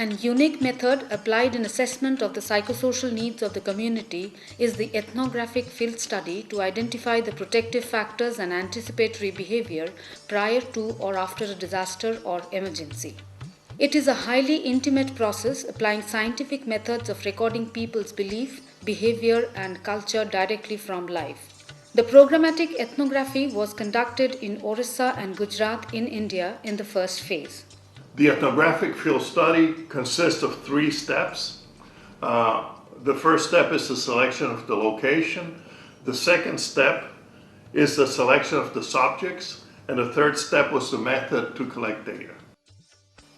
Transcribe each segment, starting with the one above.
and unique method applied in assessment of the psychosocial needs of the community is the ethnographic field study to identify the protective factors and anticipatory behavior prior to or after a disaster or emergency. It is a highly intimate process applying scientific methods of recording people's belief, behavior, and culture directly from life. The programmatic ethnography was conducted in Orissa and Gujarat in India in the first phase. The ethnographic field study consists of 3 steps. The first step is the selection of the location. The second step is the selection of the subjects. And the third step was the method to collect data.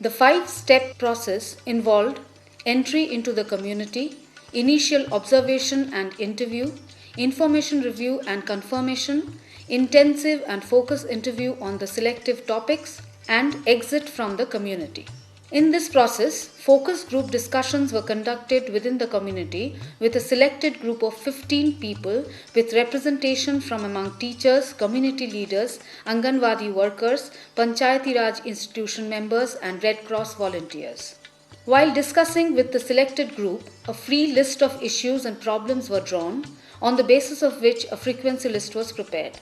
The 5-step process involved entry into the community, initial observation and interview, information review and confirmation, intensive and focus interview on the selective topics, and exit from the community. In this process, focus group discussions were conducted within the community with a selected group of 15 people with representation from among teachers, community leaders, Anganwadi workers, Panchayati Raj institution members, and Red Cross volunteers. While discussing with the selected group, a free list of issues and problems were drawn, on the basis of which a frequency list was prepared.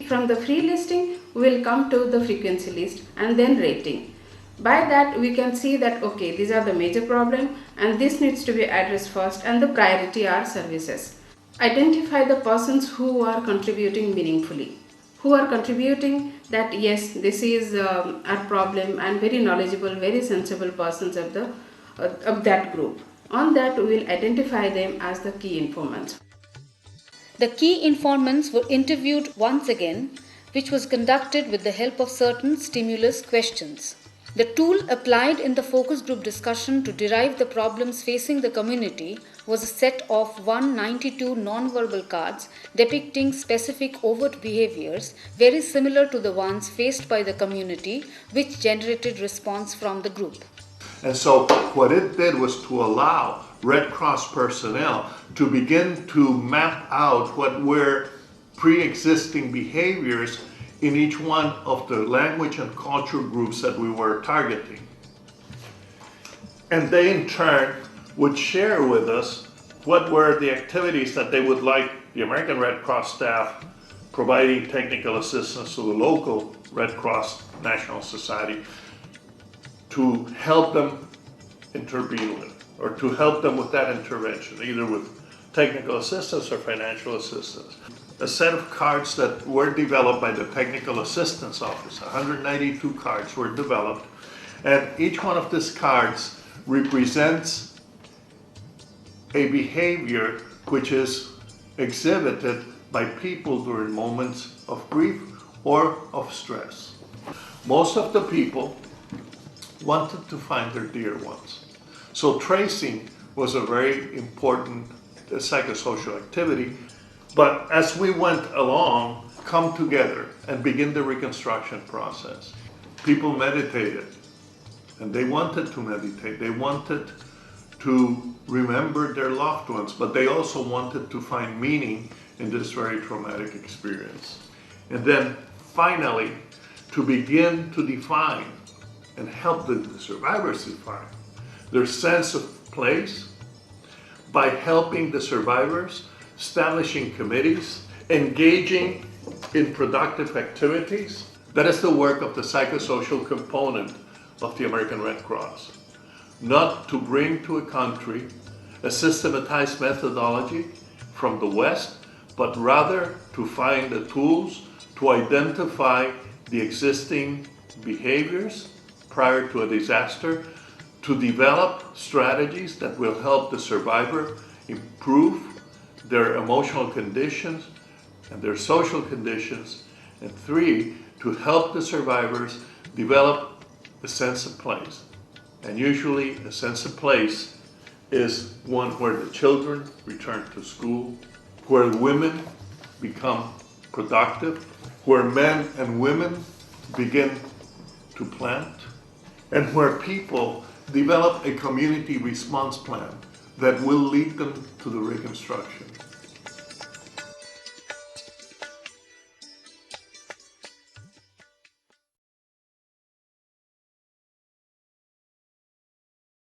From the free listing, we will come to the frequency list and then rating. By that, we can see that okay, these are the major problem and this needs to be addressed first, and the priority are services. Identify the persons who are contributing meaningfully, who are contributing that yes, this is our problem, and very knowledgeable, very sensible persons of that group. On that, we will identify them as the key informants. The key informants were interviewed once again, which was conducted with the help of certain stimulus questions. The tool applied in the focus group discussion to derive the problems facing the community was a set of 192 non-verbal cards depicting specific overt behaviors very similar to the ones faced by the community, which generated response from the group. And so what it did was to allow Red Cross personnel to begin to map out what were pre-existing behaviors in each one of the language and culture groups that we were targeting. And they in turn would share with us what were the activities that they would like the American Red Cross staff providing technical assistance to the local Red Cross National Society to help them intervene with, or to help them with that intervention, either with technical assistance or financial assistance. A set of cards that were developed by the Technical Assistance Office, 192 cards were developed, and each one of these cards represents a behavior which is exhibited by people during moments of grief or of stress. Most of the people wanted to find their dear ones. So tracing was a very important psychosocial activity. But as we went along, come together and begin the reconstruction process. People meditated, and they wanted to meditate. They wanted to remember their loved ones, but they also wanted to find meaning in this very traumatic experience. And then finally, to begin to define and help the survivors define their sense of place by helping the survivors, establishing committees, engaging in productive activities. That is the work of the psychosocial component of the American Red Cross. Not to bring to a country a systematized methodology from the West, but rather to find the tools to identify the existing behaviors prior to a disaster, to develop strategies that will help the survivor improve their emotional conditions and their social conditions, and 3, to help the survivors develop a sense of place. And usually a sense of place is one where the children return to school, where women become productive, where men and women begin to plant, and where people develop a community response plan that will lead them to the reconstruction.